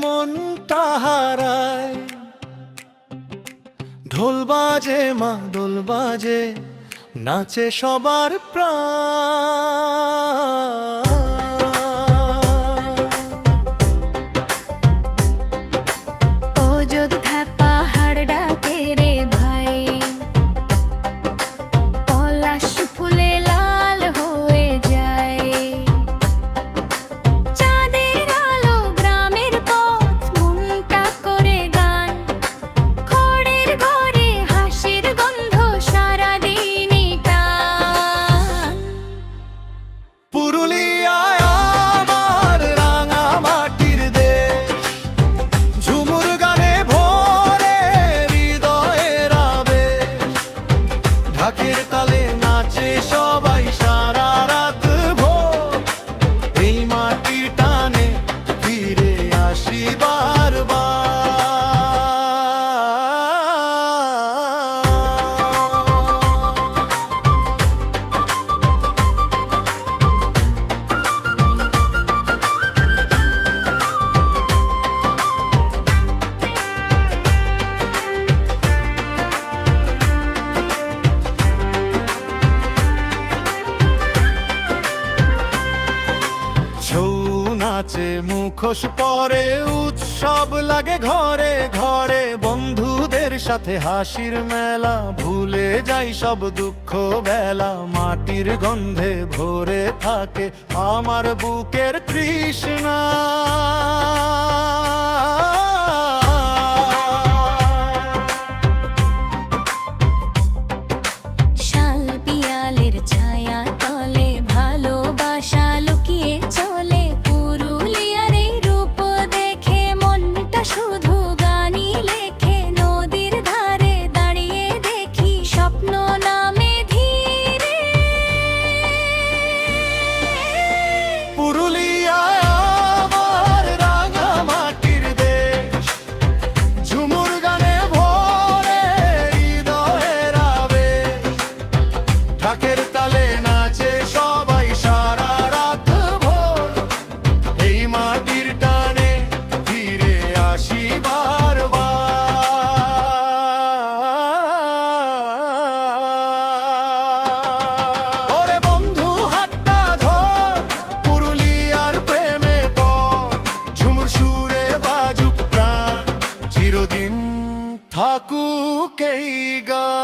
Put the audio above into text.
মনটা হারায়। ঢোল বাজে মা দোল বাজে, নাচে সবার প্রাণ। অযোধ্যা পাহাড় ডাকে রে ভাই, পলাশ ফুলে লাল হয়ে যায়। চাঁদের আলো গ্রামের পথ মনটা করে গান, খড়ের ঘরে হাসির গন্ধ সারাদিনই টান। পুরুলিয়ায় আমার রাঙা মাটির দেশ, ঝুমুর গানে ভরে হৃদয়ের আবেশ। ঢাকের তালে নাচে সবাই সারা রাত ভোর, এই মাটির টানে ফিরে আসি বারবার। ছৌ নাচে মুখোশ পরে, উৎসব লাগে ঘরে ঘরে। বন্ধুদের সাথে হাসির মেলা, ভুলে যাই সব দুঃখ বেলা। মাটির গন্ধে ভরে থাকে আমার বুকের তৃষ্ণা। শাল পিয়ালের ছায়া তলে ভালোবাসা লুকিয়ে চলে। পুরুলিয়ার এই রূপ দেখে মনটা শুধু গানই লেখে। নদীর ধারে দাঁড়িয়ে দেখি স্বপ্ন নামে ধীরে। পুরুলিয়ায় আমার রাঙা মাটির দেশ, ঝুমুর গানে ভরে হৃদয়ের আবেশ। ঢাকের তালে নাচে সবাই সারা রাত ভোর, এই মাটির টানে ফিরে আসি বারবার। ওরে বন্ধু হাতটা ধর, পুরুলিয়ার প্রেমে পর। ঝুমুর সুরে বাজুক প্রাণ, চিরদিন থাকুক এই গান।